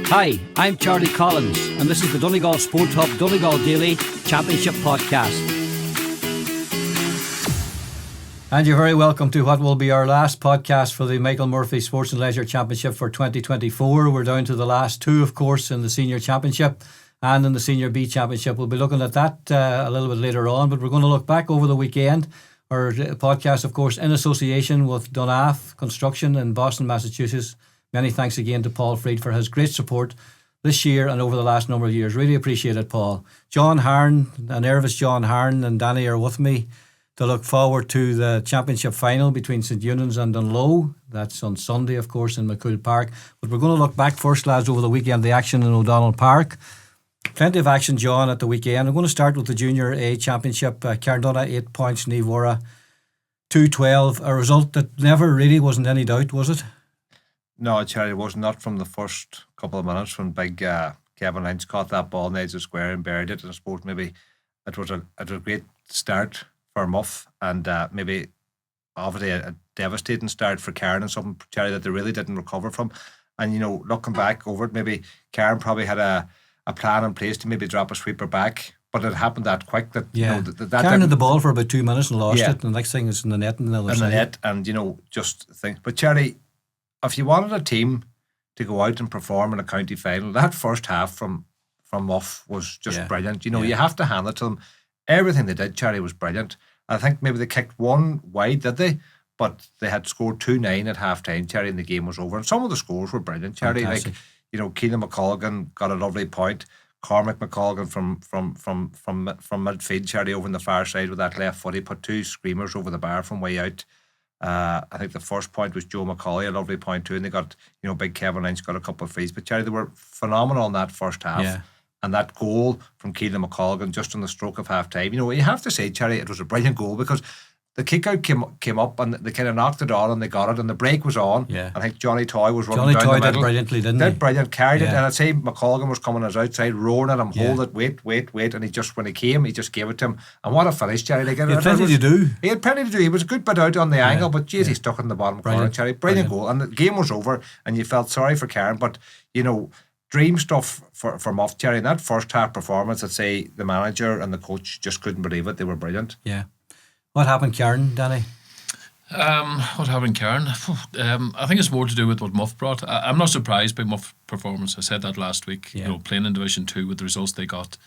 Hi, I'm Charlie Collins, and this is the Donegal Sport Hub Donegal Daily Championship Podcast. And you're very welcome to what will be our last podcast for the Michael Murphy Sports and Leisure Championship for 2024. We're down to the last two, of course, in the Senior Championship and in the Senior B Championship. We'll be looking at that a little bit later on, but we're going to look back over the weekend. Our podcast, of course, in association with Donath Construction in Boston, Massachusetts. Many thanks again to Paul Freed for his great support this year and over the last number of years. Really appreciate it, Paul. John Harn, a nervous John Harn, and Danny are with me to look forward to the championship final between St Eunan's and Dunloe. That's on Sunday, of course, in McCool Park. But we're going to look back first, lads, over the weekend, the action in O'Donnell Park. Plenty of action, John, at the weekend. I'm going to start with the Junior A Championship. Carndonna 8 points, Nivora 2-12. A result that never really wasn't any doubt, was it? No, Charlie, it was not from the first couple of minutes when big Kevin Lynch caught that ball in the edge of the square and buried it. And I suppose maybe it was a great start for Muff and maybe obviously a devastating start for Karen and something, Charlie, that they really didn't recover from. And, you know, looking back over it, maybe Karen probably had a plan in place to maybe drop a sweeper back, but it happened that quick that, you know, that Karen had the ball for about 2 minutes and lost it. And the next thing is in the net and the other side. Net, and, you know, just think. But, Charlie, if you wanted a team to go out and perform in a county final, that first half from Muff was just brilliant. You know, you have to hand it to them. Everything they did, Charlie, was brilliant. I think maybe they kicked one wide, did they? But they had scored 2-9 at half time, Charlie, and the game was over. And some of the scores were brilliant, Charlie. Fantastic. Like, you know, Keelan McColgan got a lovely point. Cormac McColgan from midfield, Charlie, over on the far side with that left foot. He put two screamers over the bar from way out. I think the first point was Joe McCauley, a lovely point too, and they got, you know, big Kevin Lynch got a couple of frees. But Charlie, they were phenomenal in that first half. Yeah. And that goal from Keelan McColgan just on the stroke of half time, you know, you have to say, Charlie, it was a brilliant goal because the kick out came up and they kind of knocked it on and they got it and the break was on. Yeah. I think Johnny Toy was running down the middle. Did brilliantly, didn't he? Did brilliant, carried it, and I'd say McColgan was coming as outside, roaring at him, hold it, wait, and he just, when he came, he just gave it to him. And what a finish, Charlie. Like, he had plenty to do. He had plenty to do. He was a good bit out on the angle, but geez, he stuck it in the bottom corner, Charlie. Brilliant goal. And the game was over and you felt sorry for Karen, but, you know, dream stuff for Muff, Charlie. In that first half performance, I'd say the manager and the coach just couldn't believe it. They were brilliant. Yeah. What happened, Karen, Danny? What happened, Karen? I think it's more to do with what Muff brought. I'm not surprised by Muff performance. I said that last week. You know, playing in Division 2 with the results they got,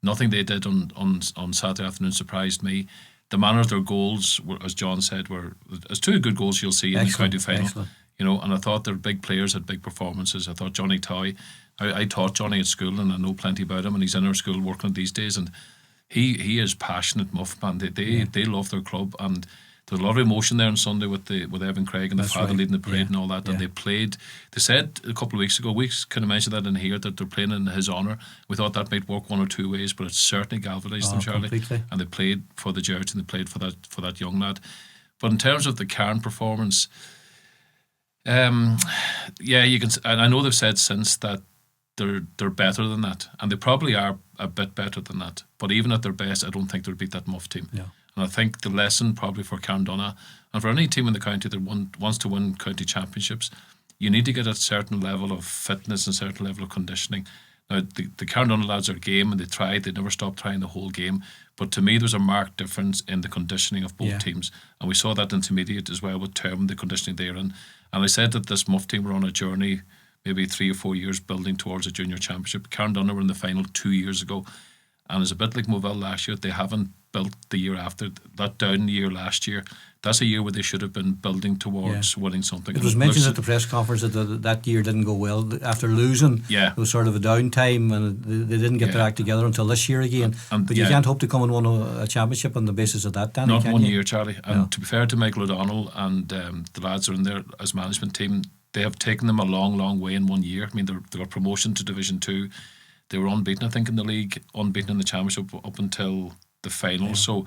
nothing they did on Saturday afternoon surprised me. The manner of their goals, were, as John said, were as two good goals you'll see in the county final. Excellent. You know, and I thought their big players had big performances. I thought Johnny Toy, I taught Johnny at school and I know plenty about him, and he's in our school working these days, and he is passionate, Muff, man. They love their club, and there was a lot of emotion there on Sunday with Evan Craig and the father leading the parade and all that. And they played. They said a couple of weeks ago, we kind of mentioned that in here, that they're playing in his honour. We thought that might work one or two ways, but it certainly galvanised them, Charlie. Completely. And they played for the George and they played for that young lad. But in terms of the Cairn performance, you can. And I know they've said since that they're better than that, and they probably are a bit better than that. But even at their best, I don't think they'll beat that Muff team. Yeah. And I think the lesson probably for Carndonna and for any team in the county that wants to win county championships, you need to get a certain level of fitness and a certain level of conditioning. Now, the Carndonna lads are game and they never stopped trying the whole game. But to me, there's a marked difference in the conditioning of both teams. And we saw that intermediate as well with Term, the conditioning they're in. And I said that this Muff team were on a journey, maybe 3 or 4 years building towards a junior championship. Carndonna were in the final 2 years ago. And it's a bit like Moville last year. They haven't built the year after. That down year last year, that's a year where they should have been building towards winning something. It was mentioned at the press conference that that year didn't go well. After losing, it was sort of a downtime and they didn't get their act together until this year again. But you can't hope to come and win a championship on the basis of that, Danny, not one year, Charlie. And to be fair to Michael O'Donnell and the lads are in there as management team, they have taken them a long, long way in 1 year. I mean, they got promotion to Division 2. They were unbeaten, I think, in the league, unbeaten in the championship up until the final. Yeah. So, you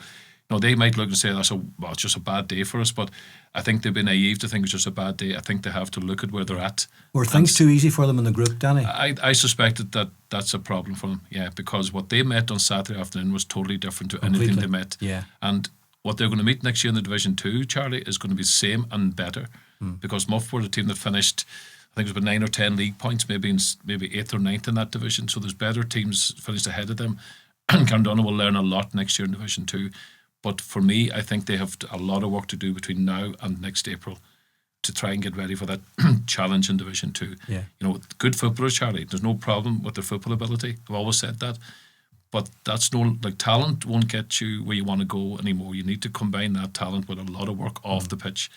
know, they might look and say it's just a bad day for us, but I think they'd be naive to think it's just a bad day. I think they have to look at where they're at. Were things too easy for them in the group, Danny? I suspected that that's a problem for them, because what they met on Saturday afternoon was totally different to anything they met. Yeah. And what they're going to meet next year in the Division 2, Charlie, is going to be the same and better, because Muff were the team that finished, I think there's about 9 or 10 league points, maybe 8th or 9th in that division. So there's better teams finished ahead of them. And Carndonagh will learn a lot next year in Division 2. But for me, I think they have a lot of work to do between now and next April to try and get ready for that challenge in Division 2. Yeah. You know, good footballers, Charlie, there's no problem with their football ability. I've always said that. But that's talent won't get you where you want to go anymore. You need to combine that talent with a lot of work off the pitch,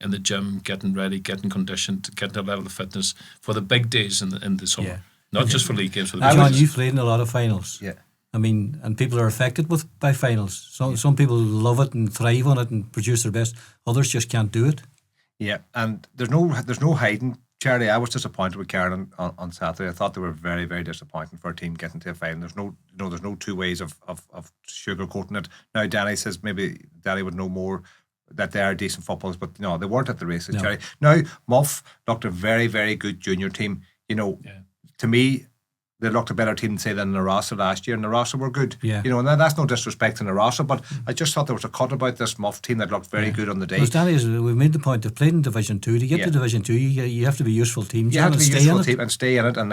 in the gym, getting ready, getting conditioned, getting a level of fitness for the big days in the summer. Yeah. Not just for league games. For the John, you've played in a lot of finals. Yeah. I mean, and people are affected by finals. Some people love it and thrive on it and produce their best. Others just can't do it. Yeah, and there's no hiding. Charlie, I was disappointed with Karen on Saturday. I thought they were very, very disappointing for a team getting to a final. There's no two ways of sugarcoating it. Now, Danny says maybe Danny would know more, that they are decent footballers, but no, they weren't at the races, Charlie. Now, Muff looked a very, very good junior team. You know, to me, they looked a better team, say, than Narasa last year, and Narasa were good. Yeah. You know, and that's no disrespect to Narasa, but I just thought there was a cut about this Muff team that looked very good on the day. Because Danny, we've made the point, they've played in Division 2. To get to Division 2, you have to be useful teams. You have to be useful team and stay in it, and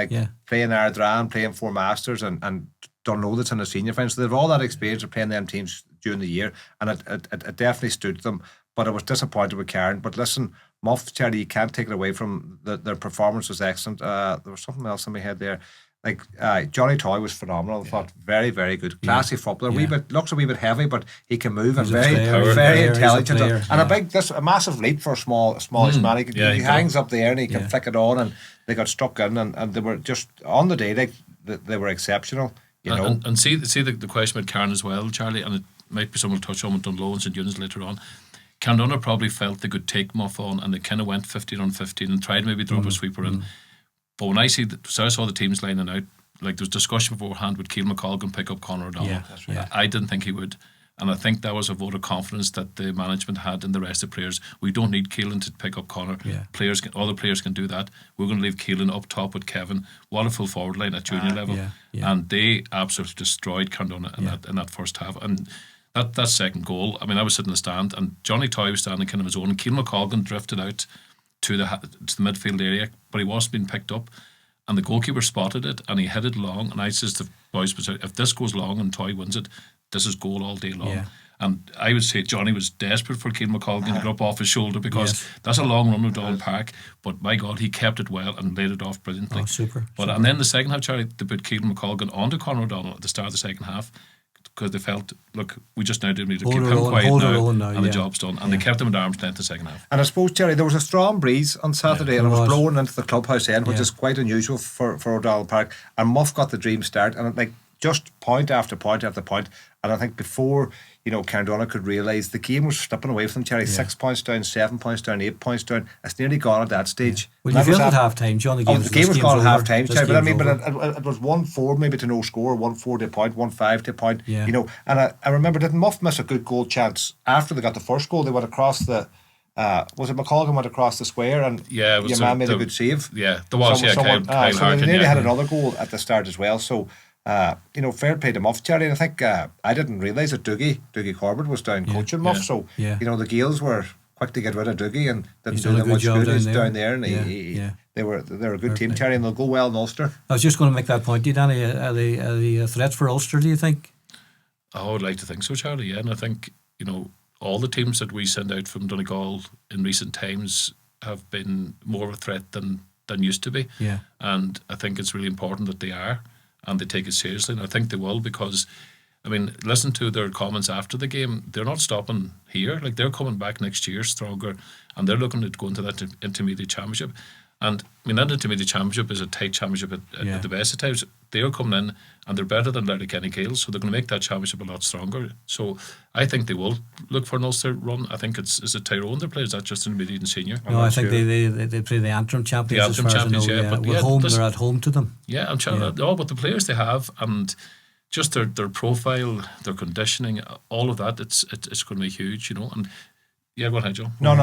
playing Ardran, playing Four Masters, and Donegal that's in the senior final. So they've all that experience of playing them teams during the year, and it definitely stood them. But I was disappointed with Karen. But listen, Muff, Charlie, you can't take it away from their performance was excellent. There was something else in my head there. Like Johnny Toy was phenomenal. I thought very, very good, classy footballer. Looks a wee bit heavy, but he can move and very intelligent. And a massive leap for a smallish man. He hangs up there and he can flick it on. And they got stuck in, and they were just on the day. They were exceptional. You know, and see the question about Karen as well, Charlie. And it might be someone will touch on with Dunlow and St Eunice later on. Carndonagh probably felt they could take Muff on, and they kind of went 15 on 15 and tried maybe drop a sweeper in. But when I saw the teams lining out, like there was discussion beforehand, would Keelan McColgan pick up Conor O'Donnell? Yeah, that's right. I didn't think he would. And I think that was a vote of confidence that the management had in the rest of the players. We don't need Keelan to pick up Conor. Yeah. Other players can do that. We're going to leave Keelan up top with Kevin. What a full forward line at junior level. And they absolutely destroyed Carndonagh in that first half. And that second goal, I mean, I was sitting in the stand and Johnny Toy was standing kind of his own, and Keelan McColgan drifted out to the midfield area, but he wasn't being picked up, and the goalkeeper spotted it and he hit it long, and I says to the boys, if this goes long and Toy wins it, this is goal all day long. And I would say Johnny was desperate for Keelan McColgan to get up off his shoulder, because that's a long run with Donald Park, but my God, he kept it well and laid it off brilliantly. And then the second half, Charlie, they put Keelan McColgan onto Conor O'Donnell at the start of the second half, because they felt, look, we just now do need to keep him quiet now, and the job's done. And they kept him at arm's length the second half. And I suppose, Jerry, there was a strong breeze on Saturday, and it was blowing into the clubhouse end, which is quite unusual for O'Donnell Park. And Muff got the dream start, and just point after point after point. And I think before, Carndonagh could realise the game was slipping away from them, Jerry. 6 points down, 7 points down, 8 points down. It's nearly gone at that stage. Well, you felt at half time, John. The game was gone at half time, Jerry. But I mean, it was 1-4 maybe to no score, 1-4 to a point, 1-5 to a point. And I remember, didn't Muff miss a good goal chance after they got the first goal? They went across the. Was it McColgan went across the square, and your man made a good save? Yeah, there was. Kyle so Harkin, they nearly had another goal at the start as well. So. Fair play to Muff, Charlie. And I think I didn't realise that Dougie Corbett was down coaching Muff. So the Gales were quick to get rid of Dougie and didn't do them much good. He's down there, and they're a good team, Charlie, and they'll go well in Ulster. I was just going to make that point. Danny, are they a threat for Ulster? Do you think? I would like to think so, Charlie. Yeah, and I think all the teams that we send out from Donegal in recent times have been more of a threat than used to be. Yeah, and I think it's really important that they are. And they take it seriously, and I think they will, because, I mean, listen to their comments after the game. They're not stopping here. Like, they're coming back next year stronger, and they're looking at going to that intermediate championship. And I mean, that intermediate championship is a tight championship at the best of times. They're coming in and they're better than Letterkenny Gales, so they're going to make that championship a lot stronger. So I think they will look for an Ulster run. I think is it Tyrone they play? Is that just intermediate and senior? No, I think they play the Antrim champions. The Antrim champions, they're at home to them. Yeah, I'm sure. But the players they have, and just their profile, their conditioning, all of that, it's going to be huge, And yeah, go ahead, Joe. No,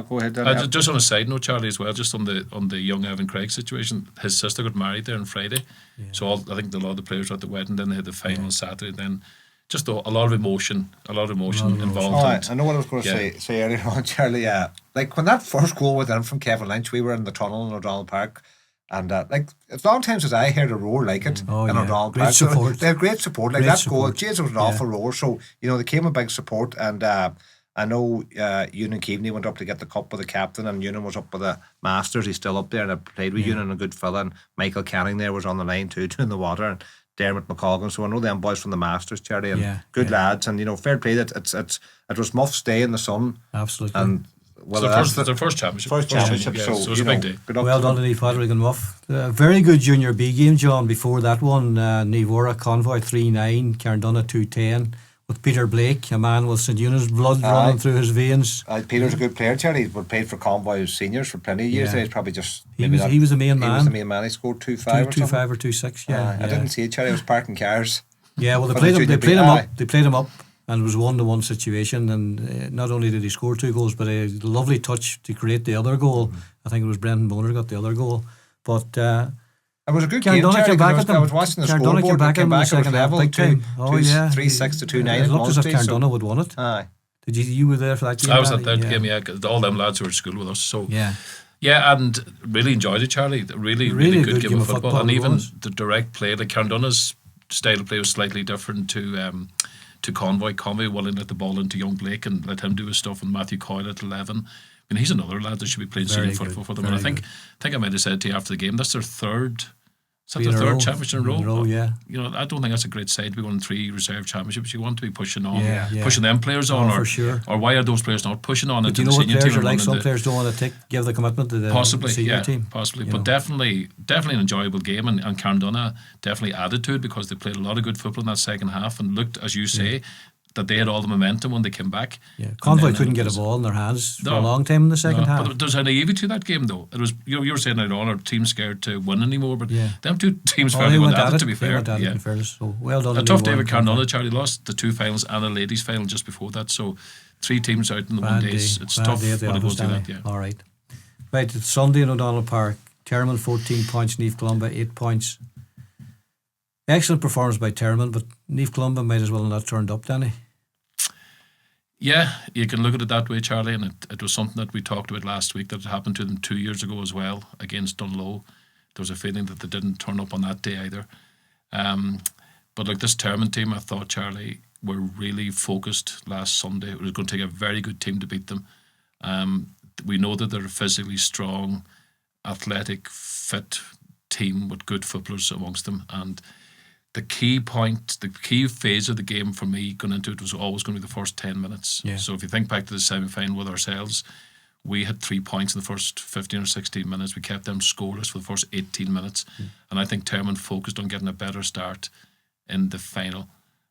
go ahead. Just on a side note, Charlie, as well, just on the young Evan Craig situation, his sister got married there on Friday, so I think a lot of the players were at the wedding. Then they had the final on Saturday. Then just a lot of emotion involved. Oh, I know what I was going to say earlier on, Charlie. Like when that first goal went in from Kevin Lynch, we were in the tunnel in O'Donnell Park, and like as long times as I heard a roar like it in O'Donnell Park, support. They had great support. Like that goal, Jesus was an awful roar. So they came a big support, and I know Ewan Keaveney went up to get the cup with the captain, and Ewan was up with the Masters. He's still up there, and I played with Ewan, a good fella. And Michael Canning there was on the line too, doing the water, and Dermot McColgan. So I know them boys from the Masters, Charlie, and good lads. And fair play that it was Muff's day in the sun. Absolutely. And their first championship. So it was a big day. Well done to Niamh Patrick and Muff. Very good Junior B game, John. Before that one, Niamh Convoy 3-9, Carndonagh 2-10. With Peter Blake, a man with St Eunice blood running through his veins. Peter's a good player, Charlie. He played for Convoy seniors for plenty of years. He's probably just he was the main man. He was the main man. He scored 2-5 or 2-6. Yeah, I didn't see it, Charlie. I was parking cars. Yeah, well, they played him up. They played him up, and it was 1-1 situation. And not only did he score 2 goals, but a lovely touch to create the other goal. I think it was Brendan Boner got the other goal, but. It was a good game, Charlie, I was watching the scoreboard. Came back in the second half, big time. 3-6 to 2-9. It looked as if Carndonagh would won it. Aye. Did you were there for that game? I was at that game, yeah. All them lads who were at school with us. So yeah, and really enjoyed it, Charlie. Really good game of football. And even the direct play, like Carndonagh's style of play was slightly different to Convoy. Convoy willing to let the ball into young Blake and let him do his stuff, and Matthew Coyle at 11. I mean, he's another lad that should be playing senior football for them. And I think I might have said to you after the game, that's their third. Is that their third championship in a row? Yeah. I don't think that's a great side to be winning 3 reserve championships. You want to be pushing on, pushing them players on, for sure. Or why are those players not pushing on into the the senior team? Players are like some players don't want to give the commitment to the senior team. Possibly, but definitely an enjoyable game, and Carndonagh definitely added to it because they played a lot of good football in that second half and looked, as you say, that they had all the momentum when they came back. Yeah, Convoy couldn't get a ball in their hands for a long time in the second half. But there's a naivety to that game, though. It was you were saying earlier on, our team's scared to win anymore, but them two teams fairly went at it. To be fair, in fairness. So well done. A tough day with Carndonagh. Charlie lost the 2 finals and a ladies' final just before that. So 3 teams out in the one days. It's tough when it goes to that. Yeah. All right. It's Sunday in O'Donnell Park. Termon 14 points, Niamh Columba 8 points. Excellent performance by Termon, but Niamh Columba might as well have not turned up, Danny. Yeah, you can look at it that way, Charlie, and it was something that we talked about last week that happened to them 2 years ago as well against Dunlow. There was a feeling that they didn't turn up on that day either. But like this Termon team, I thought, Charlie, were really focused last Sunday. It was going to take a very good team to beat them. We know that they're a physically strong, athletic, fit team with good footballers amongst them, and the key phase of the game for me going into it was always going to be the first 10 minutes. Yeah. So if you think back to the semi-final with ourselves, we had 3 points in the first 15 or 16 minutes. We kept them scoreless for the first 18 minutes. And I think Termon focused on getting a better start in the final.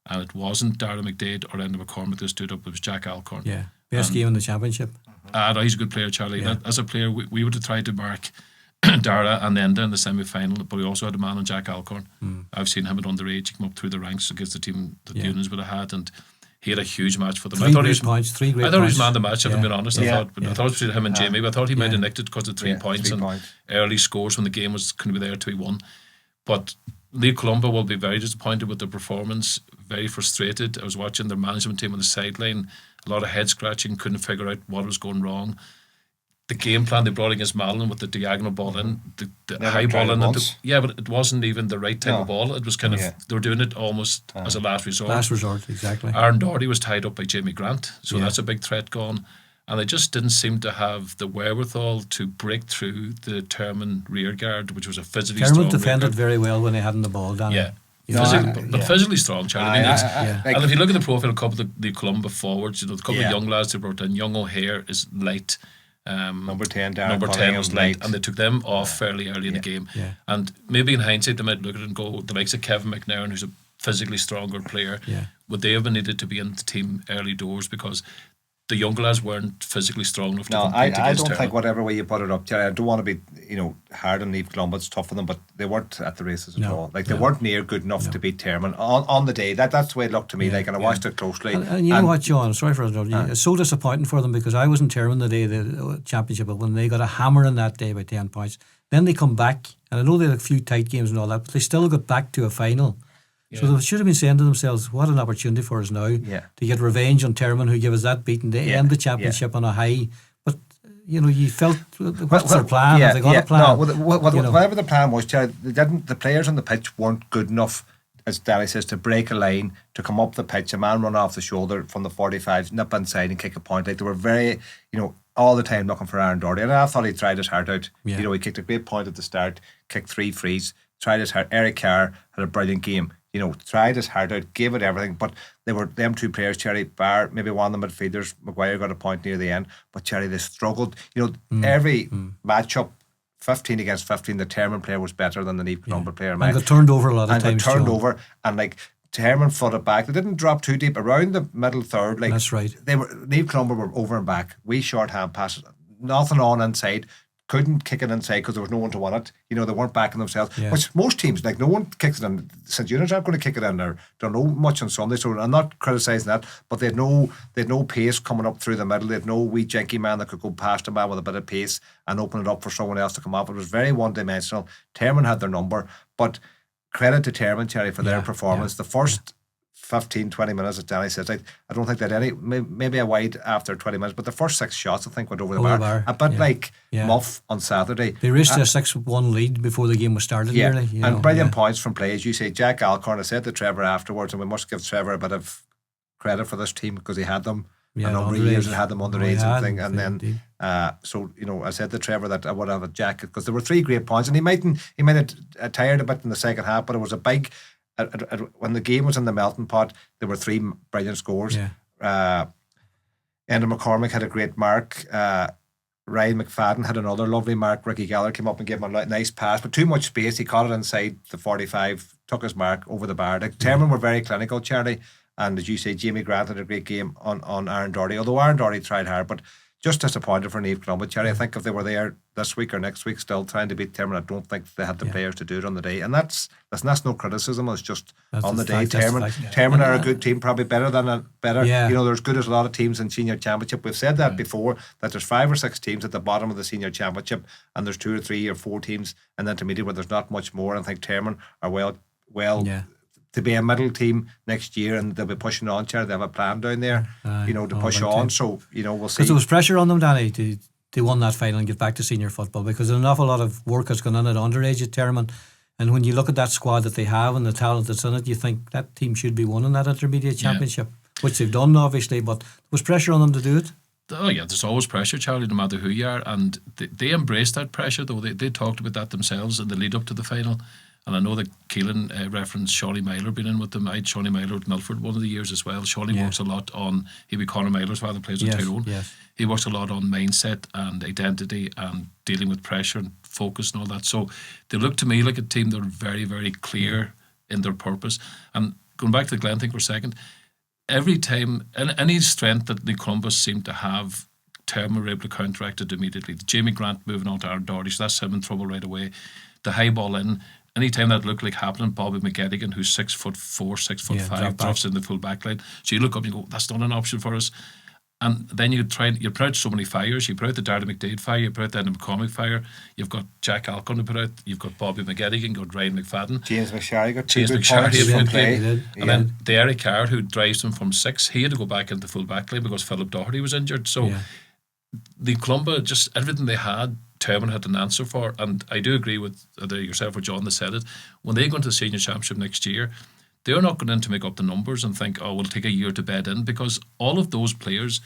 And it wasn't Dara McDade or Enda McCormick that stood up, it was Jack Alcorn. Yeah, best game in the championship. He's a good player, Charlie. Yeah. As a player, we would have tried to mark Dara and Enda in the semi-final, but we also had a man on Jack Alcorn. I've seen him at underage. He came up through the ranks against the team that the Unions would have had, and he had a huge match for them. Three great points. I thought he was man of the match, if I'm being honest. I thought it was between him and Jamie, but I thought he might have nicked it because of 3 points and early scores when the game was going to be there to be won. But Niamh Columba will be very disappointed with their performance, very frustrated. I was watching their management team on the sideline, a lot of head scratching, couldn't figure out what was going wrong. The game plan they brought against Malin with the diagonal ball in, the high ball in, but it wasn't even the right type of ball. It was kind of they were doing it almost as a last resort. Last resort, exactly. Aaron Doherty was tied up by Jamie Grant, so that's a big threat gone. And they just didn't seem to have the wherewithal to break through the Termon rear guard, which was a physically strong. Termon defended very well when they had the ball down. Yeah. Physically strong, Charlie. And if you look at the profile of a couple of the Columba forwards, the couple of young lads they brought in, Young O'Hare is light. Number 10 was light, and they took them off fairly early in the game. And maybe in hindsight they might look at it and go, the likes of Kevin McNairn, who's a physically stronger player, would they have been needed to be in the team early doors because the younger lads weren't physically strong enough to compete against I don't Termon. think whatever way you put it up, Jerry, I don't want to be hard on Niamh Columba. It's tough for them, but they weren't at the races at all. Like they weren't near good enough to beat Termon on the day. That's the way it looked to me. And I watched it closely. And you know what, John? Sorry for interrupting you. It's so disappointing for them because I was in Termon the day of the championship, but when they got a hammer in that day by 10 points, then they come back, and I know they had a few tight games and all that, but they still got back to a final. So they should have been saying to themselves, what an opportunity for us now to get revenge on Termon, who gave us that beating to end the championship on a high. But, you felt, what's their plan? Have they got a plan? No, whatever the plan was, the players on the pitch weren't good enough, as Danny says, to break a line, to come up the pitch, a man run off the shoulder from the 45, nip inside and kick a point. Like, they were very, all the time looking for Aaron Doherty. And I thought he tried his heart out. He kicked a great point at the start, kicked 3 frees, tried his heart. Eric Carr had a brilliant game. Tried his heart out, gave it everything. But they were them 2 players, Cherry, bar maybe one of the midfielders. Maguire got a point near the end. But Cherry, they struggled. Every matchup, 15 against 15, the Termon player was better than the Neve Columba player. And got turned over a lot of times. And got turned over. And Termon fought it back. They didn't drop too deep around the middle third. That's right. Neve Columba were over and back. We short hand passes. Nothing on inside. Couldn't kick it inside because there was no one to win it. They weren't backing themselves. Which most teams, no one kicks it in. St. Eunice aren't going to kick it in there. Don't know much on Sunday, so I'm not criticising that. But they had no pace coming up through the middle. They had no wee janky man that could go past a man with a bit of pace and open it up for someone else to come up. It was very one-dimensional. Termon had their number, but credit to Termon, Cherry, for their performance. The first 15, 20 minutes, as Danny says, I don't think they had any, maybe a wide after 20 minutes, but the first 6 shots I think went over the bar. A bit like Muff on Saturday. They reached a 6-1 lead before the game was started. Nearly, and brilliant points from play. As you say, Jack Alcorn, I said to Trevor afterwards, and we must give Trevor a bit of credit for this team because he had them a number of years and had them underage and thing. And then, I said to Trevor that I would have a Jack because there were 3 great points, and he might have tired a bit in the second half, but it was a big. When the game was in the melting pot, there were 3 brilliant scores. Enda McCormick had a great mark. Ryan McFadden had another lovely mark. Ricky Geller came up and gave him a nice pass, but too much space. He caught it inside the 45, took his mark over the bar. Termon were very clinical, Charlie, and as you say, Jamie Grant had a great game on Aaron Doherty. Although Aaron Doherty tried hard, but just disappointed for Neve Columba, Cherry. I think if they were there this week or next week still trying to beat Termon, I don't think they had the players to do it on the day. And that's no criticism, it's just on the day. Termon are a good team, probably better. They're as good as a lot of teams in senior championship. We've said that before, that there's 5 or 6 teams at the bottom of the senior championship, and there's 2 or 3 or 4 teams in the intermediate where there's not much more. And I think Termon are well to be a middle team next year, and they'll be pushing on. They have a plan down there, to push on. So, we'll see. Because there was pressure on them, Danny, to win that final and get back to senior football, because an awful lot of work has gone on at underage at Termon. And when you look at that squad that they have and the talent that's in it, you think that team should be winning that intermediate championship, which they've done, obviously, but there was pressure on them to do it. Oh yeah, there's always pressure, Charlie, no matter who you are, and they embraced that pressure, though. They talked about that themselves in the lead up to the final. And I know that Keelan referenced Shawnee Myler being in with them. I had Shawnee Myler at Milford one of the years as well. Shawnee works a lot on, he'll be Conor Myler's father, plays with Tyrone. He works a lot on mindset and identity and dealing with pressure and focus and all that. So they look to me like a team that are very, very clear in their purpose. And going back to the Glen thing for a second, every time, any strength that the Columbus seemed to have, Termon were able to counteract it immediately. Jamie Grant moving on to Aaron Doherty, so that's him in trouble right away. The high ball in, anytime that looked like happening, Bobby McGettigan, who's 6'4", 6'5", drops in the full back line. So you look up and you go, that's not an option for us. And then you put out so many fires. You put out the Darragh McDade fire, you put out the Enda McCormick fire, you've got Jack Alcorn to put out, you've got Bobby McGettigan, you've got Ryan McFadden. James McSharry got James McSharry play. And then the Eric Carr, who drives them from 6, he had to go back into full back line because Philip Doherty was injured. So the Columba, just everything they had, Termon had an answer for. And I do agree with either yourself or John that said it. When they go into the senior championship next year, they're not going in to make up the numbers and think, we'll take a year to bed in, because all of those players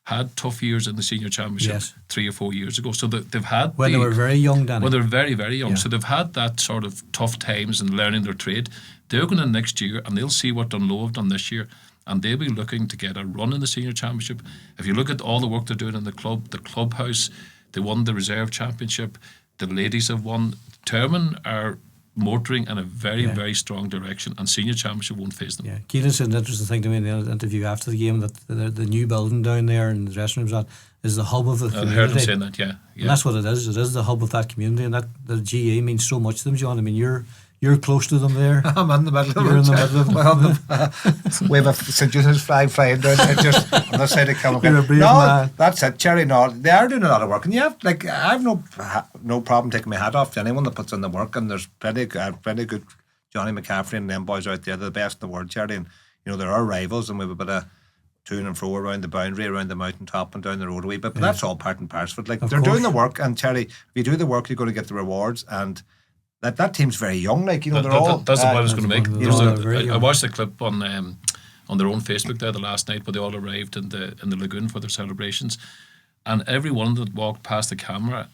had tough years in the senior championship 3 or 4 years ago. So they've had when they were very young, Danny. When they were very, very young. So they've had that sort of tough times and learning their trade. They're going in next year and they'll see what Dunloe have done this year, and they'll be looking to get a run in the senior championship. If you look at all the work they're doing in the club, the clubhouse, they won the reserve championship, the ladies have won. Termon are motoring in a very, very strong direction, and senior championship won't face them. Keelan said an interesting thing to me in the interview after the game, that the new building down there and the dressing rooms is the hub of the community. I heard him saying that, And that's what it is. It is the hub of that community, and that the GAA means so much to them, John. I mean, you're close to them there. I'm in the middle of them. You're in the middle of them. We have a St. Joseph's flag flying down there just on the side of Kilmacolm. You're a brave man. That's it, Cherry. No, they are doing a lot of work, and you have I have no problem taking my hat off to anyone that puts in the work. And there's plenty good Johnny McCaffrey and them boys out there, they're the best in the world, Charity. And, there are rivals, and we have a bit of to and fro around the boundary, around the mountaintop and down the road a wee bit. But that's all part and parcel of it. Like, they're doing the work, and Charity, if you do the work, you're going to get the rewards. And that team's very young. Like, they're all... That's the point I was going to make. I watched the clip on their own Facebook there the last night, where they all arrived in the lagoon for their celebrations, and every one that walked past the camera,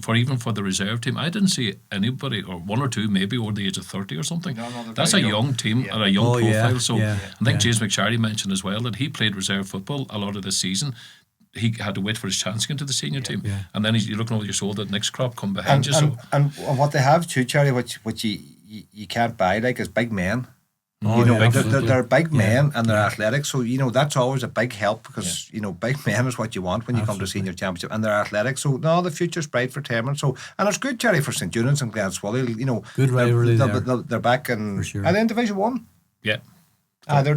for the reserve team, I didn't see anybody, or one or two maybe over the age of 30 or something. That's a young team and a young profile. So I think James McCharry mentioned as well that he played reserve football a lot of this season. He had to wait for his chance to get into the senior team, and then you're looking over your shoulder. The next crop come behind you. And what they have too, Charlie, which you can't buy, like, is big men. They're big men, and they're athletic, so that's always a big help, because big men is what you want when you come to senior championship, and they're athletic. So the future's bright for Termon. So, and it's good, Charlie, for St Eunice and Glenswilly. Good rivalry there. They're back in, sure. Are they in Division 1? Yeah. They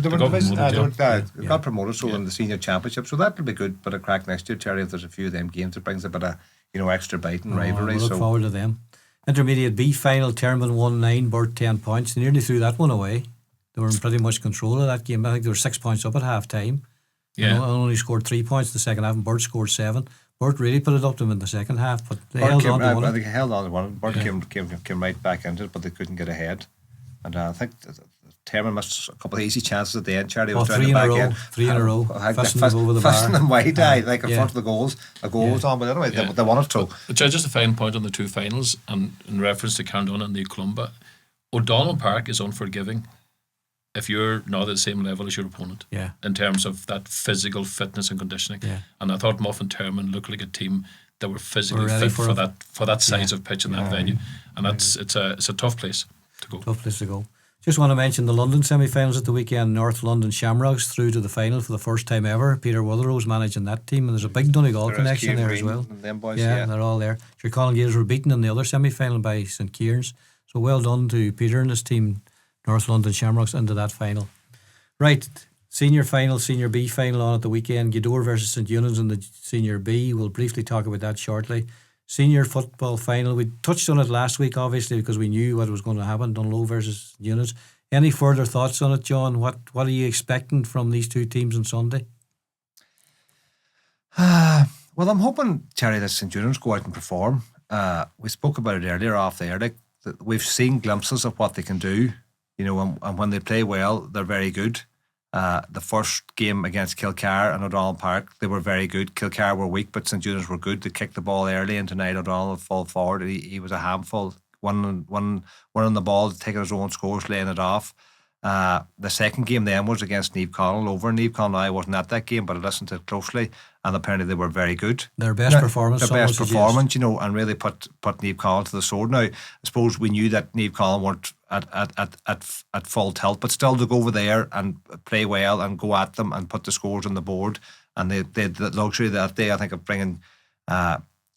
got promoted, so in the senior championship. So that'll be good. But a crack next year, Charlie, if there's a few of them games, it brings a bit of extra bite and rivalry. We'll look forward to them. Intermediate B final, Termon won 9, Burt 10 points. They nearly threw that one away. They were in pretty much control of that game. I think they were 6 points up at half time. Yeah. Only scored 3 points in the second half, and Burt scored 7. Burt really put it up to them in the second half, but they held on to one. I think they held on to one. Burt came right back into it, but they couldn't get ahead. And I think Termon missed a couple of easy chances at the end. Charlie was down the back end. 3 in a row. Fisting them over the bar. Fisting them wide, like in front of the goals. A goal was on, but anyway, they wanted to. Just a fine point on the two finals, and in reference to Carndon and the Columba, O'Donnell Park is unforgiving if you're not at the same level as your opponent, in terms of that physical fitness and conditioning. And I thought Muff and Termon looked like a team that were physically fit for that size of pitch in that venue, and it's a tough place to go. Tough place to go. Just want to mention the London semi-finals at the weekend. North London Shamrocks through to the final for the first time ever. Peter Wotherow's managing that team, and there's a big Donegal connection there as well. Them boys, they're all there. Sure, Colin Gators were beaten in the other semi-final by St Kieran's, so well done to Peter and his team. North London Shamrocks into that final. Right, senior final, senior B final on at the weekend. Gweedore versus St Eunan's in the senior B. We'll briefly talk about that shortly. Senior football final, we touched on it last week, obviously, because we knew what was going to happen. Dunloe versus St Eunan's. Any further thoughts on it, John? What are you expecting from these two teams on Sunday? Well, I'm hoping, Terry, that St Eunan's go out and perform. We spoke about it earlier off the air. Like, we've seen glimpses of what they can do. And when they play well, they're very good. The first game against Kilcar and O'Donnell Park, they were very good. Kilcar were weak, but St Eunan's were good. They kicked the ball early, and tonight O'Donnell would fall forward. He was a handful. One on the ball, taking his own scores, laying it off. The second game then was against Neve Connell over Neve Connell. I wasn't at that game, but I listened to it closely, and apparently they were very good. Their best performance, and really put Neve Connell to the sword. Now, I suppose we knew that Neve Connell weren't at full tilt, but still to go over there and play well and go at them and put the scores on the board, and they had the luxury that day, I think, of bringing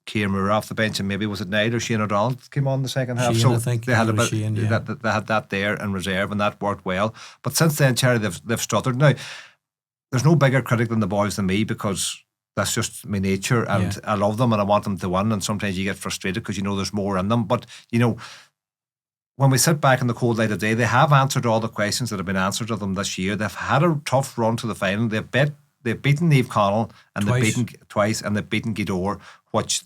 Kieran Moore off the bench, and maybe was it Knight or Shane O'Donnell came on the second half. Shane, I think they had a bit. Shane, they had that there in reserve, and that worked well. But since then, Cherry, they've stuttered. Now, there's no bigger critic than the boys than me, because that's just my nature, and I love them and I want them to win. And sometimes you get frustrated because there's more in them. But when we sit back in the cold light of day, they have answered all the questions that have been answered of them this year. They've had a tough run to the final. They've beaten Neve Connell and they've beaten twice, and they've beaten Gweedore, which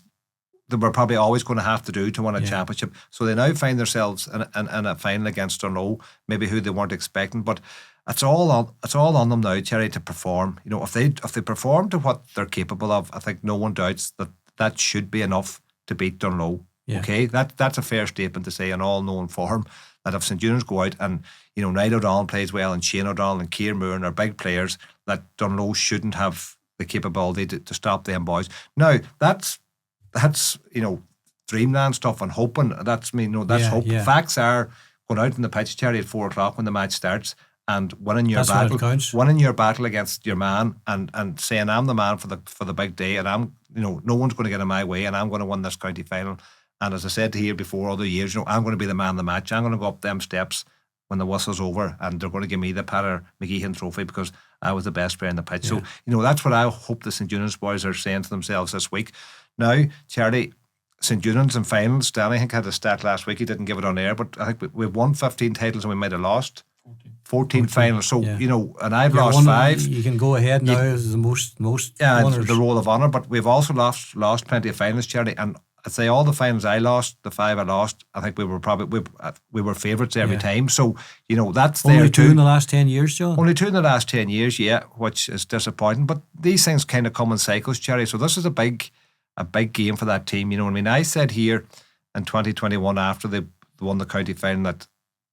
they were probably always going to have to do to win a championship. So they now find themselves in a final against Dunloe, maybe who they weren't expecting. But it's all on them now, Terry, to perform. If they perform to what they're capable of, I think no one doubts that should be enough to beat Dunloe. Yeah. Okay, that's a fair statement to say in all known form, that if St Eunan's go out and Niall O'Donnell plays well, and Shane O'Donnell and Kieran Moore are big players, that Dunloe shouldn't have the capability to stop them boys. Now that's dreamland stuff and hoping. That's hope. Yeah. Facts are going out in the pitch, Terry, at 4:00 when the match starts, and winning your battle against your man, and saying, I'm the man for the big day, and I'm no one's going to get in my way, and I'm going to win this county final. And as I said to here before, other years, I'm going to be the man of the match. I'm going to go up them steps when the whistle's over, and they're going to give me the Pater McGeehan trophy because I was the best player in the pitch. Yeah. So that's what I hope the St Eunan's boys are saying to themselves this week. Now, Charlie, St. Eunan's in finals. Danny, I think, had a stat last week. He didn't give it on air, but I think we've won 15 titles and we might have lost 14 finals. So, and I've lost 5. You can go ahead now as the most winners. The roll of honour, but we've also lost plenty of finals, Charlie. And I'd say all the finals I lost, the 5 I lost, I think we were favourites every time. So, that's only there too. Only 2 in the last 10 years, John? Only 2 in the last 10 years, yeah, which is disappointing. But these things kind of come in cycles, Charlie. So this is a big game for that team. I said here in 2021 after they won the county final that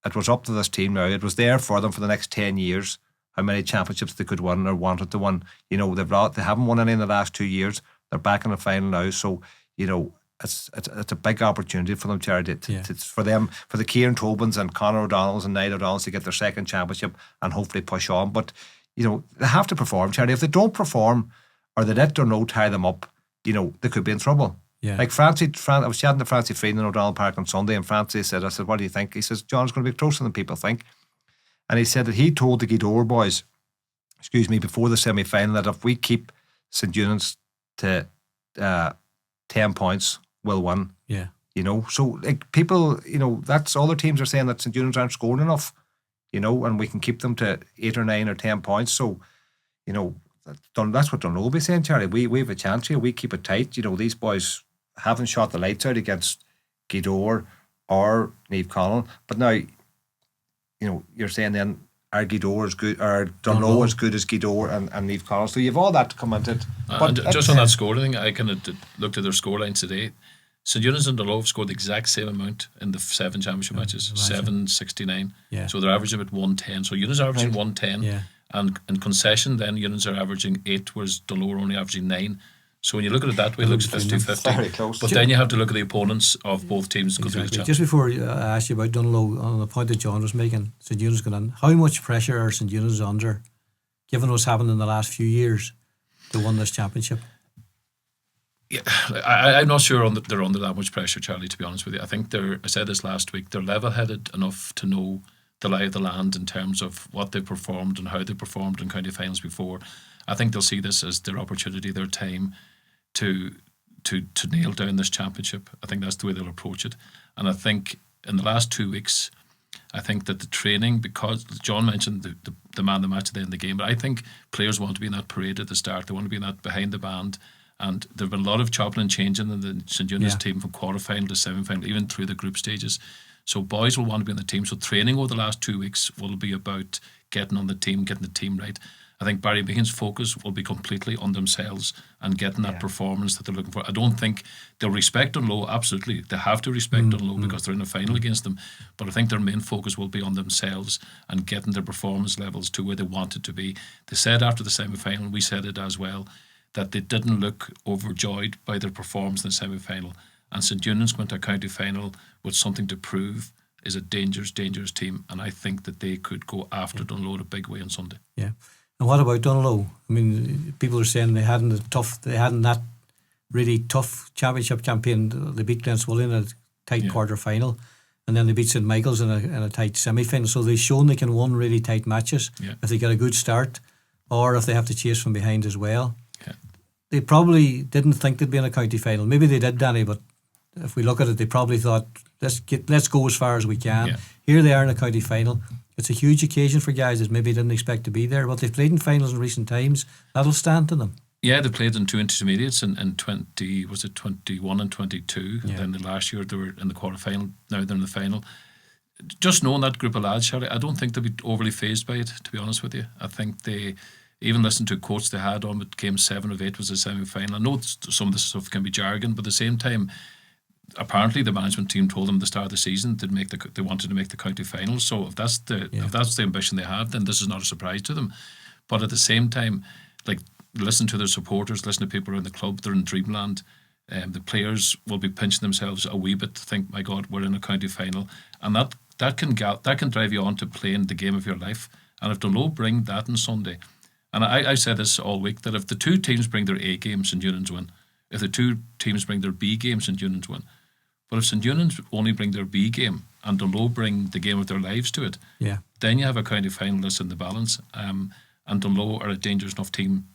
it was up to this team now. It was there for them for the next 10 years, how many championships they could win or wanted to win. They haven't won any in the last 2 years. They're back in the final now. So, it's a big opportunity for them, Charity. It's for them, for the Kieran Tobins and Conor O'Donnell's and Niall O'Donnell's to get their second championship and hopefully push on. But, they have to perform, Charity. If they don't perform or they let Donegal tie them up, they could be in trouble. Yeah. Like Francie, I was chatting to Francie Frieden in O'Donnell Park on Sunday, and Francie said, I said, what do you think? He says, John, it's going to be closer than people think. And he said that he told the Gweedore boys, before the semi-final, that if we keep St. Eunan's to 10 points, we'll win. Yeah. So like people, that's all their teams are saying, that St. Eunan's aren't scoring enough, and we can keep them to 8 or 9 or 10 points. So, that's what Donegal will be saying, Charlie. We have a chance here. We keep it tight. These boys haven't shot the lights out against Gweedore or Niamh Conall. But now, you're saying then our Gweedore is good, or Donegal as good as Gweedore and Niamh Conall. So you've all that to come into it. But just on that scoring thing, I kind of looked at their scorelines today. St. Eunan's and Donegal have scored the exact same amount in the 7 championship matches, 769. Yeah. So they're averaging about 110. So Eunan's are averaging 110. Yeah. And in concession, then Eunan's are averaging 8, whereas Donegal are only averaging 9. So when you look at it that way, it looks 50-50. Very close. But then you have to look at the opponents of both teams. Exactly. Just before I ask you about Donegal, on the point that John was making, St. Eunan's going in. How much pressure are St. Eunan's under, given what's happened in the last few years, to win this championship? Yeah, I'm not sure they're under that much pressure, Charlie, to be honest with you. I think I said this last week, they're level-headed enough to know the lie of the land in terms of what they performed and how they performed in county finals before. I think they'll see this as their opportunity, their time to nail down this championship. I think that's the way they'll approach it. And I think in the last 2 weeks, I think that the training, because John mentioned the man of the match at the end of the game, but I think players want to be in that parade at the start. They want to be in that behind the band. And there have been a lot of chopping and changing in the St. Eunan's team from quarter-final to semi-final, even through the group stages. So boys will want to be in the team. So training over the last 2 weeks will be about getting on the team, getting the team right. I think Barry Meehan's focus will be completely on themselves and getting that performance that they're looking for. I don't think they'll respect Donegal, absolutely. They have to respect Donegal because they're in a final against them. But I think their main focus will be on themselves and getting their performance levels to where they want it to be. They said after the semi-final, we said it as well, that they didn't look overjoyed by their performance in the semi-final. And St. Eunan's went to a county final with something to prove, is a dangerous team. And I think that they could go after Donegal in a big way on Sunday. Yeah. And what about Donegal? I mean, people are saying they hadn't that really tough championship campaign. They beat Glenswilly in a tight quarter final, and then they beat St. Michael's in a tight semi-final. So they've shown they can win really tight matches if they get a good start, or if they have to chase from behind as well. Yeah. They probably didn't think they'd be in a county final. Maybe they did, Danny, but if we look at it, they probably thought, let's go as far as we can. Yeah. Here they are in a county final. It's a huge occasion for guys that maybe didn't expect to be there. But they've played in finals in recent times. That'll stand to them. Yeah, they played in 2 intermediates in 21 and 22. Yeah. Then the last year they were in the quarter final. Now they're in the final. Just knowing that group of lads, Charlie, I don't think they'll be overly fazed by it, to be honest with you. I think they even listened to quotes they had on it. Game 7 of 8 was a semi-final. I know some of this stuff can be jargon, but at the same time, apparently the management team told them at the start of the season they wanted to make the county final. So if that's the ambition they have, then this is not a surprise to them. But at the same time, like, listen to their supporters, listen to people around the club. They're in dreamland. The players will be pinching themselves a wee bit to think, my God, we're in a county final, and that can drive you on to playing the game of your life. And if Donegal bring that on Sunday, and I said this all week, that if the 2 teams bring their A game, St. Eunan's win. If the 2 teams bring their B game, St. Eunan's win. But if St. Eunan's only bring their B game and Donegal bring the game of their lives to it, then you have a county finalist in the balance. And Donegal are a dangerous enough team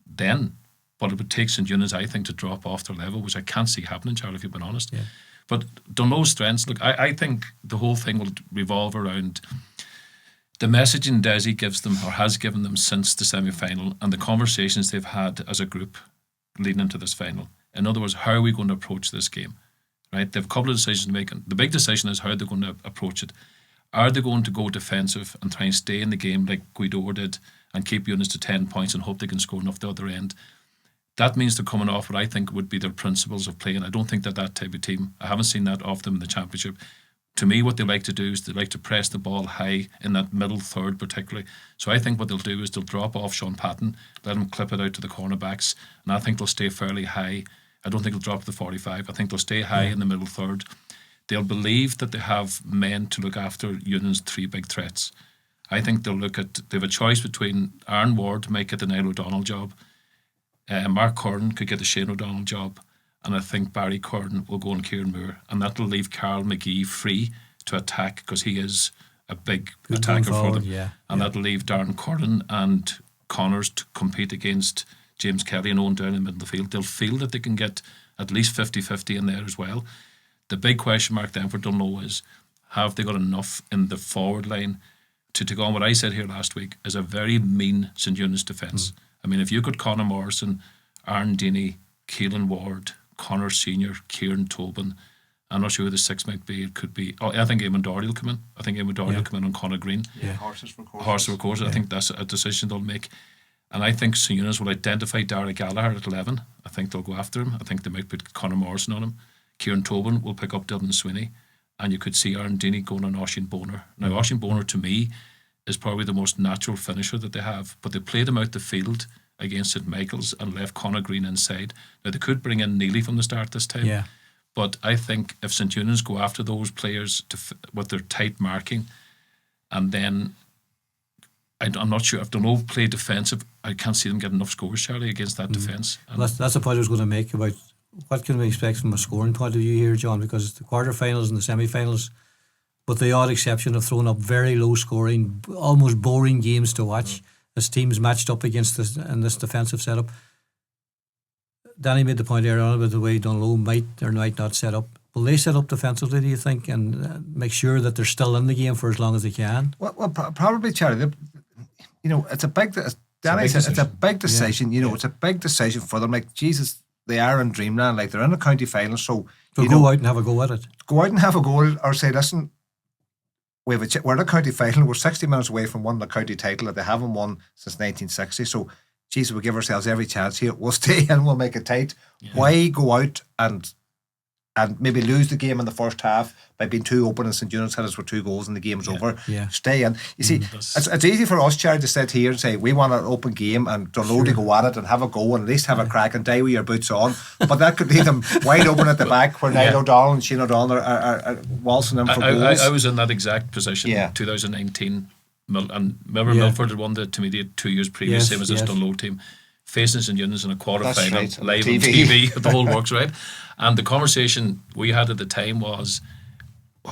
then but it would take St Eunice, I think, to drop off their level, which I can't see happening, Charlie, if you've been honest. Yeah. But Dunlow's strengths, look, I think the whole thing will revolve around the messaging Desi gives them, or has given them since the semi-final, and the conversations they've had as a group leading into this final. In other words, how are we going to approach this game? Right? They have a couple of decisions to make. The big decision is how they're going to approach it. Are they going to go defensive and try and stay in the game like Guido did and keep Eunice to 10 points and hope they can score enough the other end? That means they're coming off what I think would be their principles of playing. I don't think that type of team, I haven't seen that off them in the championship. To me, what they like to do is they like to press the ball high in that middle third particularly. So I think what they'll do is they'll drop off Sean Patton, let him clip it out to the cornerbacks, and I think they'll stay fairly high. I don't think they'll drop to the 45. I think they'll stay high in the middle third. They'll believe that they have men to look after Union's three big threats. I think they have a choice between Aaron Ward might get the Niall O'Donnell job, Mark Curran could get the Shane O'Donnell job, and I think Barry Curran will go on Kieran Moore, and that'll leave Carl McGee free to attack because he is a big attacker for them. That'll leave Darren Curran and Connors to compete against James Kelly and Owen Down in the middle of the field. They'll feel that they can get at least 50-50 in there as well. The big question mark then for Dunlow is, have they got enough in the forward line to take on what I said here last week is a very mean St Eunice defence. I mean, if you got Conor Morrison, Aaron Deeney, Keelan Ward, Connor Senior, Kieran Tobin, I'm not sure who the six might be. It could be, I think Eamon Doherty will come in. I think Eamon Doherty will come in on Conor Green. Horses for courses. Horses for courses. I think that's a decision they'll make. And I think St Eunice will identify Dara Gallagher at 11. I think they'll go after him. I think they might put Conor Morrison on him. Kieran Tobin will pick up Dylan Sweeney. And you could see Aaron Deeney going on Oisin Boner. Now, Oisin Boner, to me, is probably the most natural finisher that they have. But they played him out the field against St Michael's and left Conor Green inside. Now, they could bring in Neely from the start this time. Yeah. But I think if St Eunice go after those players with their tight marking, and then I'm not sure if Dunlow play defensive, I can't see them getting enough scores, Charlie, against that defence. That's the point I was going to make about what can we expect from a scoring point of view here, John, because the quarterfinals and the semi-finals, with the odd exception, have thrown up very low scoring, almost boring games to watch as teams matched up against this in this defensive setup. Danny made the point earlier on about the way Dunlow might or might not set up. Will they set up defensively, do you think, and make sure that they're still in the game for as long as they can? Well, probably, Charlie. It's a big. Danny says it's a big decision. It's a big decision for them. Like, Jesus, they are in dreamland. Like, they're in a county final, so go out and have a go at it. Go out and have a go, or say, listen, we're in a county final. We're 60 minutes away from winning the county title that they haven't won since 1960. So, Jesus, we give ourselves every chance here. We'll stay in. We'll make it tight. Yeah. Why go out and maybe lose the game in the first half by being too open and St Eunice had us for 2 goals and the game's over? Yeah. Stay in. You see, it's easy for us, Charlie, to sit here and say we want an open game and Dunlow to go at it and have a go and at least have a crack and die with your boots on. But that could leave them wide open at the back where Niall O'Donnell and Shane O'Donnell are waltzing in for goals. I was in that exact position in 2019. And remember, Milford had won the intermediate 2 years previous, same as this Dunlow team, facing St Eunice in a quarter-final, live on TV, the whole works, right? And the conversation we had at the time was,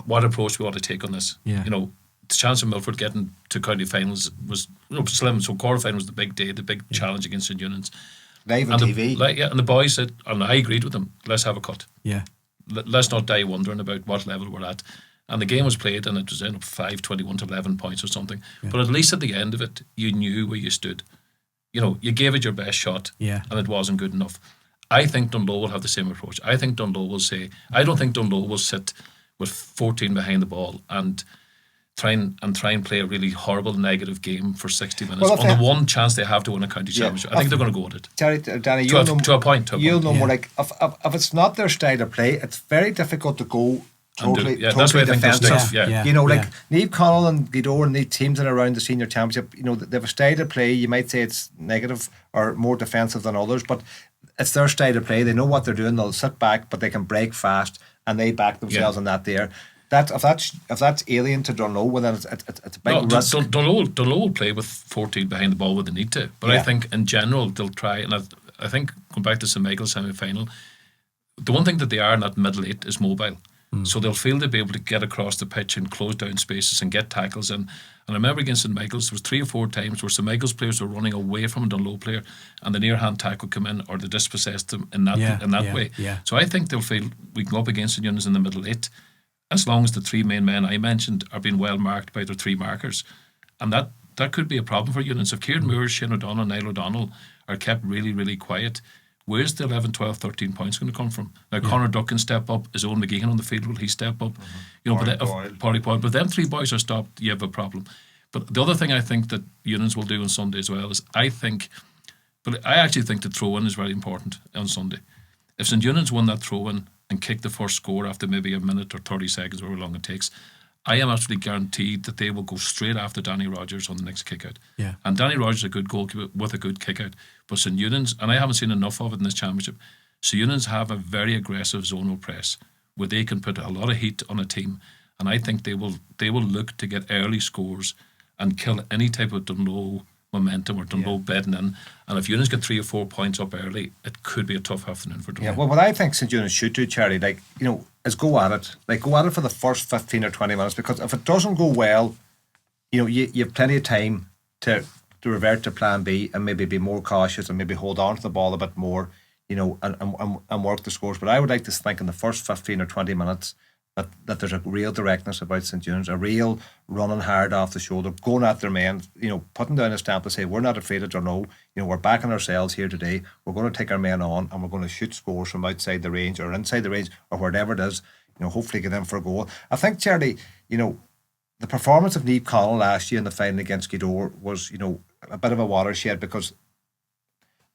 what approach we want to take on this? The chance of Milford getting to county finals was slim, so quarter-final was the big day, the big challenge against St Eunice. Live on TV. And the boys said, and I agreed with them, let's have a cut. Yeah. Let's not die wondering about what level we're at. And the game was played and it was ended up 5-21 to 11 points or something. Yeah. But at least at the end of it, you knew where you stood. You gave it your best shot and it wasn't good enough. I think Dunlow will have the same approach. I think Dunlow will say, I don't think Dunlow will sit with 14 behind the ball and try and play a really horrible negative game for 60 minutes on the one chance they have to win a county championship. I think they're going to go at it. Danny, to a point. You'll know more. Like if it's not their style of play, it's very difficult to go totally defensive. Like Niamh Connell and Guido and the teams that are around the senior championship, they have a style of play. You might say it's negative or more defensive than others, but it's their style of play. They know what they're doing. They'll sit back, but they can break fast, and they back themselves on that there. If that's alien to Dunlow, well, then it's a big risk. Dunlow will play with 14 behind the ball where they need to, but I think in general they'll try. And I think going back to St Michael's semi-final, the one thing that they are in that middle eight is mobile. So they'll feel they'll be able to get across the pitch and close down spaces and get tackles in. And I remember against St Michael's, there was 3 or 4 times where St Michael's players were running away from a Dunlow player, and the near hand tackle would come in, or they dispossessed them in that way. Yeah. So I think they'll feel we can go up against St Eunan's in the middle 8, as long as the 3 main men I mentioned are being well marked by their 3 markers. And that could be a problem for Eunan's. If Kieran Moore, Shane O'Donnell, Niall O'Donnell are kept really, really quiet, where's the 11, 12, 13 points going to come from? Now, Conor Duck can step up. Is Owen McGeehan on the field? Will he step up? Party Boyle. But them 3 boys are stopped, you have a problem. But the other thing I think that Eunan's will do on Sunday as well is I actually think the throw-in is very important on Sunday. If St Eunan's won that throw-in and kick the first score after maybe a minute or 30 seconds, however long it takes, I am absolutely guaranteed that they will go straight after Danny Rogers on the next kick out. Yeah. And Danny Rogers is a good goalkeeper with a good kick out. But St Eunan's, and I haven't seen enough of it in this championship, St Eunan's have a very aggressive zonal press where they can put a lot of heat on a team. And I think they will look to get early scores and kill any type of Dunlow momentum or Dunlow bedding in. And if Eunan's get 3 or 4 points up early, it could be a tough afternoon for Dunlow. Yeah, well, what I think St Eunan's should do, Charlie, is go at it. Go at it for the first 15 or 20 minutes, because if it doesn't go well, you have plenty of time to revert to plan B and maybe be more cautious and maybe hold on to the ball a bit more, and work the scores. But I would like to think in the first 15 or 20 minutes that there's a real directness about St Eunan's, a real running hard off the shoulder, going at their men, putting down a stamp to say, we're not afraid of Dunlow, we're backing ourselves here today, we're going to take our men on and we're going to shoot scores from outside the range or inside the range or wherever it is, hopefully get in for a goal. I think, Charlie, the performance of Niamh Conall last year in the final against Gweedore was, a bit of a watershed, because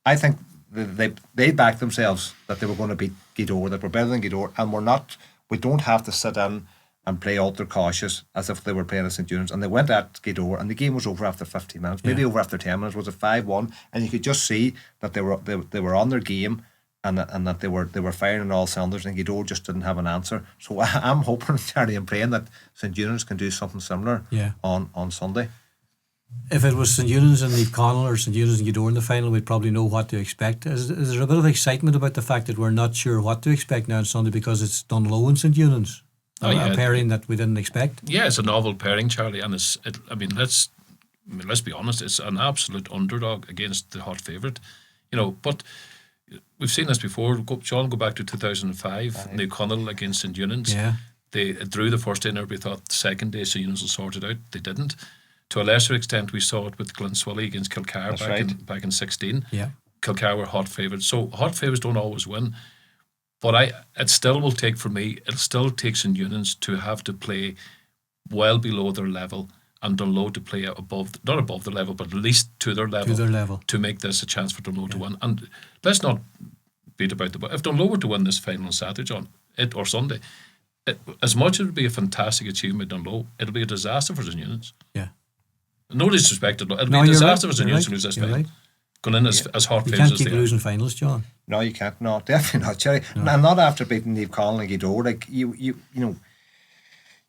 I think they backed themselves that they were going to beat Gweedore, that we're better than Gweedore, and we don't have to sit in and play ultra cautious as if they were playing at St Eunan's. And they went at Gweedore and the game was over after 15 minutes, maybe over after 10 minutes. Was it 5-1? And you could just see that they were on their game and that they were firing on all cylinders, and Gweedore just didn't have an answer. So I'm hoping, Charlie, and praying that St Eunan's can do something similar on Sunday. If it was St Eunan's and Niamh Conall or St Eunan's and Gweedore in the final, we'd probably know what to expect. Is there a bit of excitement about the fact that we're not sure what to expect now on Sunday because it's Dunlow and St Eunan's? A pairing that we didn't expect. Yeah, it's a novel pairing, Charlie, and let's be honest, it's an absolute underdog against the hot favourite. But we've seen this before. Sean, go back to 2005, Niamh Conall against St Eunan's. Yeah. They drew the first day, and everybody thought the second day St Eunan's will sort it out. They didn't. To a lesser extent, we saw it with Glenswilly against Kilcar back in 16. Yeah. Kilcar were hot favourites. So hot favourites don't always win. But it still will take, for me, it'll still take St Eunan's to have to play well below their level and Dunlow to play not above their level, but at least to their level. To make this a chance for Dunlow to win. And let's not beat about the bush. If Dunlow were to win this final on Saturday, or Sunday, as much as it would be a fantastic achievement by Dunlow, it'll be a disaster for St Eunan's. Yeah. No disrespect, it'll be a disaster for St Eunan's to lose this final. Right. Going in as hot favourites as they are. You can't keep losing finals, John. No, you can't. No, definitely not, Cherry. No. And not after beating Niamh Conall and Gweedore.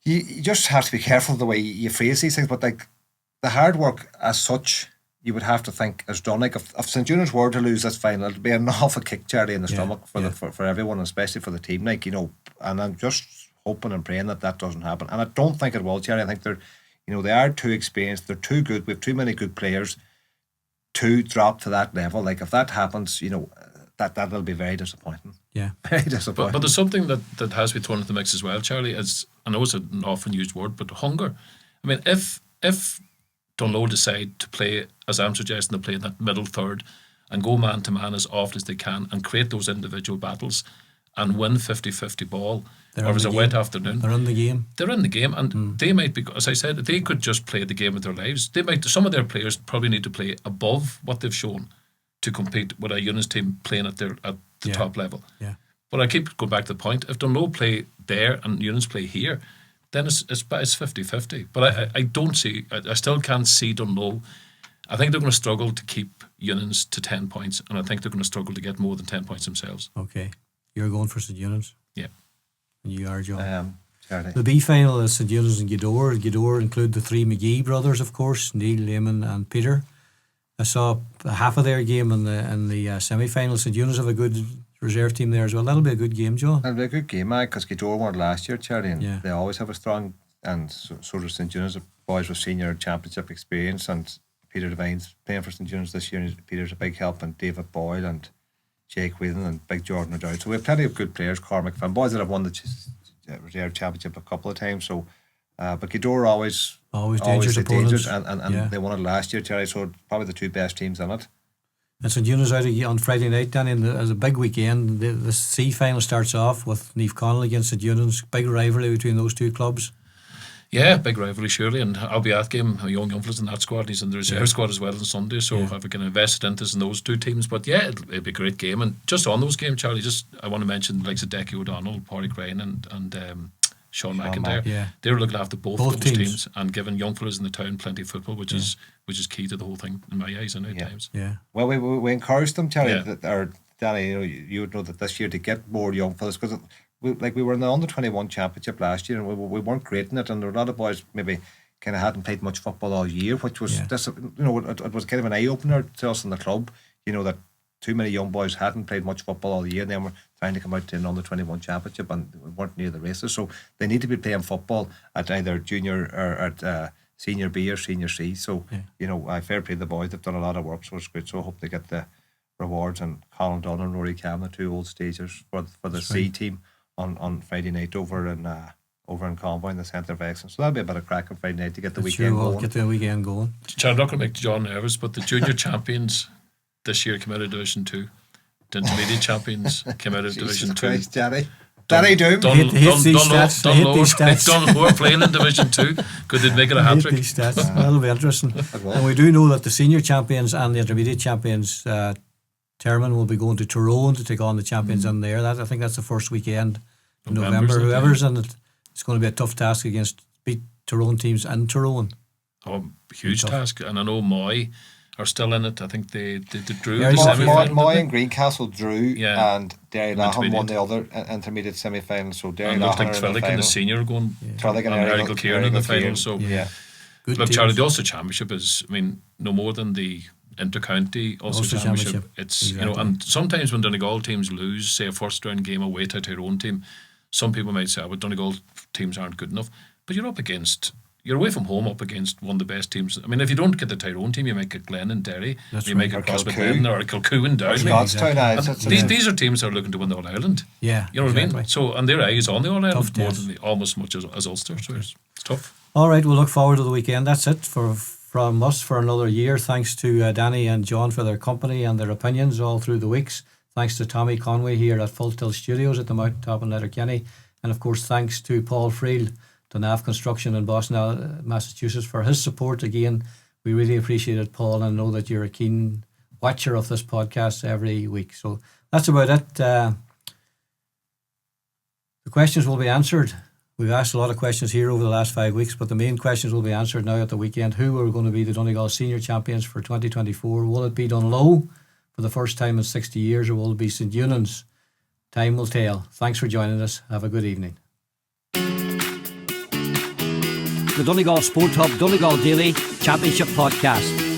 You just have to be careful the way you phrase these things. But the hard work as such, you would have to think is done. If St Eunan's were to lose this final, it'd be an awful kick, Cherry, in the stomach for everyone, especially for the team. And I'm just hoping and praying that doesn't happen. And I don't think it will, Cherry. I think they are too experienced. They're too good. We have too many good players to drop to that level. If that happens, that'll be very disappointing. Yeah, very disappointing. But there's something that has to be thrown into the mix as well, Charlie. Is, I know it's an often used word, but hunger. I mean, if Dunlow decide to play, as I'm suggesting, to play in that middle third and go man to man as often as they can and create those individual battles and win 50-50 ball, or if it's a wet afternoon, they're in the game. They're in the game, and they might be, as I said, they could just play the game of their lives. Some of their players probably need to play above what they've shown to compete with a Eunice team playing at the top level. Yeah. But I keep going back to the point: if Dunlow play there and Eunice play here, then it's 50-50. But I don't see. I still can't see Dunlow. I think they're going to struggle to keep Eunice to 10 points, and I think they're going to struggle to get more than 10 points themselves. Okay, you're going for St Eunan's. Yeah. You are, John. The B final is St Eunan's and Gweedore. Gweedore include the three McGee brothers, of course, Neil, Lehman and Peter. I saw half of their game in the semi-final. St Eunan's have a good reserve team there as well. That'll be a good game, John. It'll be a good game, because Gidor won last year, Charlie, and Yeah. they always have a strong, and so does St. John's, boys with senior championship experience, and Peter Devine's playing for St. John's this year, and Peter's a big help, and David Boyle and Jake Whelan and Big Jordan O'Dowd. So we have plenty of good players, Cormac Finn, boys that have won the reserve championship a couple of times. So, but Gidor always dangerous opponents, and they won it last year, Charlie. So probably the two best teams in it. And St. John's out on Friday night, Danny, as a big weekend. The C final starts off with Niamh Connell against St. John's. Big rivalry between those two clubs. Yeah, big rivalry, surely, and I'll be at game. Young Youngfellow's in that squad. He's in the reserve squad as well on Sunday, so I've been invested interest in those two teams. But yeah, it'll be a great game. And just on those games, Charlie, I want to mention like Decky O'Donnell, Pádraig Ryan, and Sean McIntyre. Yeah. They're looking after both those teams and giving youngfellas in the town plenty of football, which is key to the whole thing in my eyes. At times. Yeah. Well, we encouraged them, Charlie, or Danny. You would know that this year to get more young fellas, because we were in the under-21 championship last year, and we weren't great in it, and there were a lot of boys maybe kind of hadn't played much football all year, which was it was kind of an eye opener to us in the club. That too many young boys hadn't played much football all year, and then we're trying to come out to an under-21 championship, and we weren't near the races. So they need to be playing football at either junior or at senior B or senior C. So I fair play the boys. They've done a lot of work, so it's good. So I hope they get the rewards. And Colin Dunn and Rory Cam, the two old stagers for the C team on Friday night over in Convoy in the Centre of Excellence. So that'll be a bit of crack on Friday night to get the weekend going. Get the weekend going. I'm not going to make John nervous, but the junior champions this year came out of Division 2. The intermediate champions came out of Division 2. Christ, Danny Doom. Hate these stats. Dunmore playing in Division 2. Could they make it a hat-trick? These stats. That'll be interesting. And we do know that the senior champions and the intermediate champions, Terman, will be going to Tyrone to take on the champions in there. I think that's the first weekend in November. Whoever's in it, it's going to be a tough task against beat Tyrone teams in Tyrone. Oh, huge task. And I know Moy are still in it. I think they drew Yeah, the semi-final. Moy and Greencastle drew, and Derry Lahan won Intermediate. the other intermediate semi-final. So Derry And Lahan looks like are in the Trillick final. and the senior are going, Trillick and Eric Kilkieran in the final. So Good look, teams. Charlie, the Ulster Championship is, no more than the inter-county Ulster Championship. It's exactly. and sometimes when Donegal teams lose, say a first round game away to their own team, some people might say, "Well, Donegal teams aren't good enough," but you're away from home up against one of the best teams. If you don't get the Tyrone team, you might get Glen and Derry. You might get Crossbeth Lynn or Kilcoo and Down. These are teams that are looking to win the All Ireland. Yeah, you know what I exactly. mean. So, and their eye is on the All Ireland more than almost much as Ulster. So it's tough. All right, we'll look forward to the weekend. That's it from us for another year. Thanks to Danny and John for their company and their opinions all through the weeks. Thanks to Tommy Conway here at Full Tilt Studios at the Mountaintop in Letterkenny. And of course, thanks to Paul Friel, NAF Construction in Boston, Massachusetts, for his support. Again, we really appreciate it, Paul, and know that you're a keen watcher of this podcast every week. So that's about it. The questions will be answered. We've asked a lot of questions here over the last 5 weeks, but the main questions will be answered now at the weekend. Who are going to be the Donegal Senior Champions for 2024? Will it be Dunlow for the first time in 60 years, or will it be St. Eunan's? Time will tell. Thanks for joining us. Have a good evening. The Donegal Sport Hub Donegal Daily Championship Podcast.